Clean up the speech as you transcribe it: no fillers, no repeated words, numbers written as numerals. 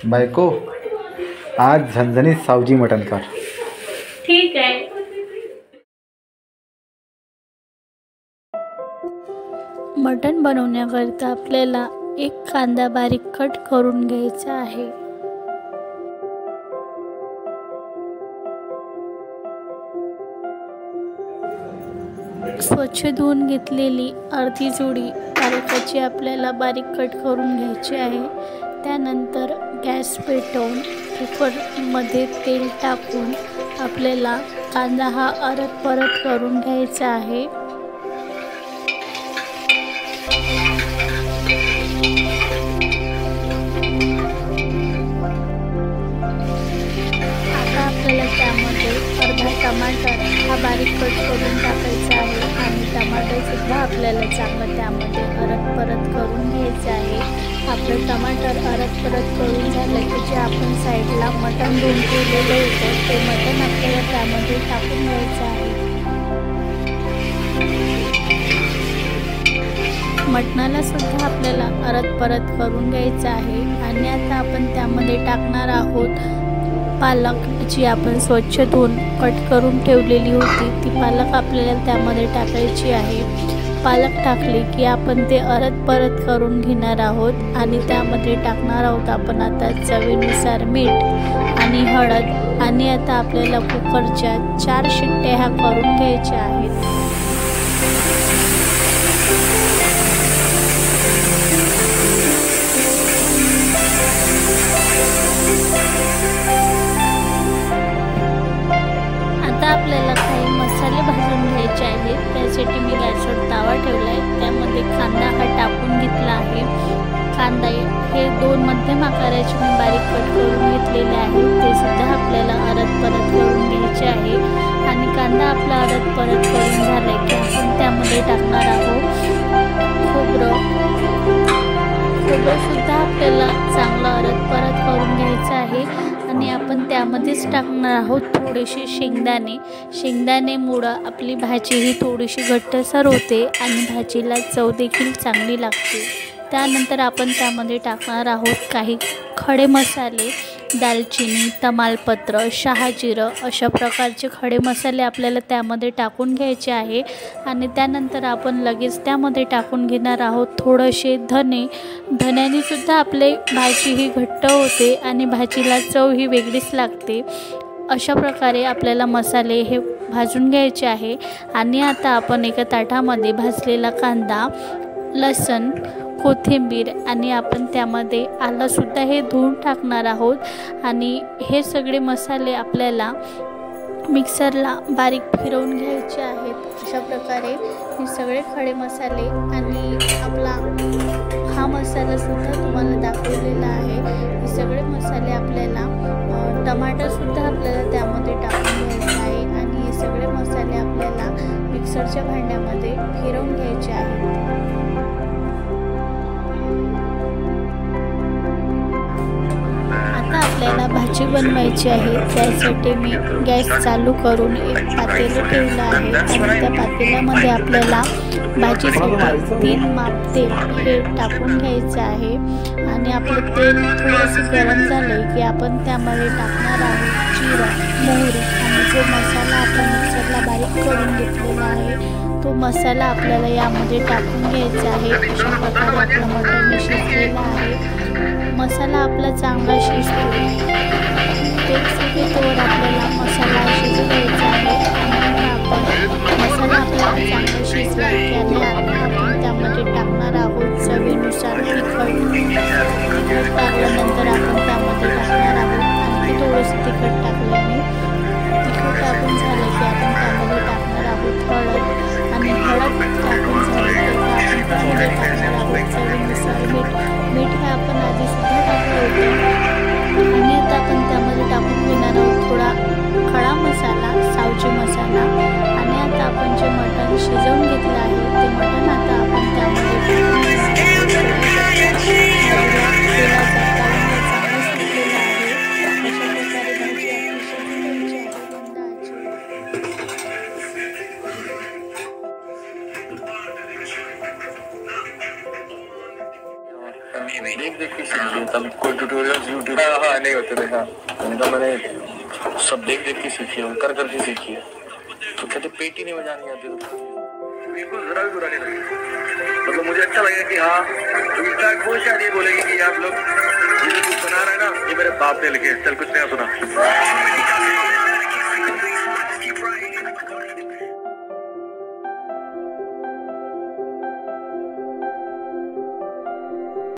बायको, आज झणझणीत सावजी मटण कर. ठीक आहे. मटण बनवण्याकरता आपल्याला एक कांदा बारीक कट करून घ्यायचा आहे. स्वच्छ धुवून घेतलेली अर्धी जुडी पालकाची आपल्याला बारीक कट करून घ्यायची आहे. त्यानंतर गॅस पेटवून कुकरमध्ये तेल टाकून आपल्याला कांदा हा परत करून घ्यायचा आहे. आता आपल्याला त्यामध्ये अर्धा टमाटर हा बारीक कट करून टाकायचा आहे आणि टमाटर सुद्धा आपल्याला चांगलं त्यामध्ये परत करून घ्यायचं आहे. आपलं टमाटर परत करून झालं की जे आपण साईडला मटण धुवून ठेवलेलं होतं ते मटण आपल्याला त्यामध्ये टाकून घ्यायचं आहे. मटणाला सुद्धा आपल्याला परत करून घ्यायचं आहे. आणि आता आपण त्यामध्ये टाकणार आहोत पालक, जी आपण स्वच्छ धुवून कट करून ठेवलेली होती ती पालक आपल्याला त्यामध्ये टाकायची आहे. पालक टाकली की आपण ते परत करून घेणार आहोत आणि त्यामध्ये टाकणार आहोत आपण आता चवीनुसार मीठ आणि हळद. आणि आता आपल्याला कुकरच्या 4 शिट्ट्या ह्या करून घ्यायच्या आहेत. आता आपल्याला काही मसाले भाजून घ्यायचे आहेत. त्यासाठी मी गॅसवर तवा ठेवला आहे. त्यामध्ये कांदा हा टाकून घेतला आहे. कांदा हे 2 मध्यम आकाराचे मी बारीक कट करून घेतलेले आहेत. ते सुद्धा आपल्याला परत करून घ्यायचे आहे. आणि कांदा आपला परत करून झाला की आपण त्यामध्ये टाकणार आहोत खोबरं सुद्धा आपल्याला चांगलं परत करून घ्यायचं आहे. आणि आपण त्यामध्येच टाकणार आहोत थोडेसे शेंगदाणेमुळं आपली भाजी ही थोडीशी घट्टसर होते आणि भाजीला चव देखील चांगली लागते. त्यानंतर आपण त्यामध्ये टाकणार आहोत काही खडे मसाले, दालचिनी, तमालपत्र, शहाजिरं अशा प्रकारचे खडे मसाले आपल्याला त्यामध्ये टाकून घ्यायचे आहे. आणि त्यानंतर आपण लगेच त्यामध्ये टाकून घेणार आहोत थोडेसे धन्याने सुद्धा आपली भाजी ही घट्ट होते आणि भाजीला चव ही वेगळीच लागते. अशा प्रकारे आपल्याला मसाले हे भाजून घ्यायचे आहे. आणि आता आपण एका ताटामध्ये भाजलेला कांदा, लसूण, कोथिंबीर आणि आपण त्यामध्ये आलंसुद्धा हे धुवून टाकणार आहोत. आणि हे सगळे मसाले आपल्याला मिक्सरला बारीक फिरवून घ्यायचे आहेत. अशा प्रकारे हे सगळे खडे मसाले आणि आपला हा मसालासुद्धा तुम्हाला दाखवलेला आहे. हे सगळे मसाले आपल्याला टमाटरसुद्धा आपल्याला त्यामध्ये टाकून घ्यायचे आहे. आणि हे सगळे मसाले आपल्याला मिक्सरच्या भांड्यामध्ये फिरवून घ्यायचे आहेत. आता आपल्याला भाजी बनवायची आहे. त्यासाठी मी गॅस चालू करून एक पातेलं ठेवलं आहे. आणि त्या पातेल्यामध्ये आपल्याला भाजीसाठी 3 माप तेल हे टाकून घ्यायचं आहे. आणि आपलं तेल थोडंसं गरम झालं की आपण त्यामध्ये टाकणार आहोत जिरं, मोहरी आणि जो मसाला आपण मिक्सरला बारीक करून घेतलेला आहे तो मसाला आपल्याला यामध्ये टाकून घ्यायचा आहे. अशा प्रकारे आपलं मटण शिजलेलं आहे. मसाला आपला चांगला शिजतो तेल सुटेतोवर आपल्याला मसाला शिजू द्यायचा आहे. आणि आपण मसाला आपला चांगला शिजला की आपण त्यामध्ये टाकणार आहोत चवीनुसार तिखट टाकल्यानंतर आपण त्यामध्ये टाकणार आहोत. आणि थोडंसं तिखट टाकलं मी. तिखट टाकून झालं की आपण त्यामध्ये टाकणार आहोत हळद. आणि हळद टाकून झाली तर आपण त्यामध्ये टाकणार आहोत चवीनुसार मीठ हे आपण आधीसुद्धा टाकलं होतं. आणि आता आपण त्यामध्ये टाकून घेणार आहोत थोडा खडा मसाला, सावजी मसाला. आणि आता आपण जे मटण शिजवून घेतलं आहे ते मटण आता आपण त्यामध्ये ट्यूटोरियल्स यूट्यूब हाँ नहीं होते थे। हाँ मैंने कहा मैंने सब देख देख के सीखी है, कर कर के सीखी है। तो कहते पेट ही नहीं बजानी आती। बिल्कुल जरा भी बुरा नहीं लगा, मतलब मुझे अच्छा लगा कि हाँ वो शायद ये बोलेगी कि आप लोग ये जो कुछ बना रहे हैं ना ये मेरे बाप ने लिखे, चल कुछ नया सुना।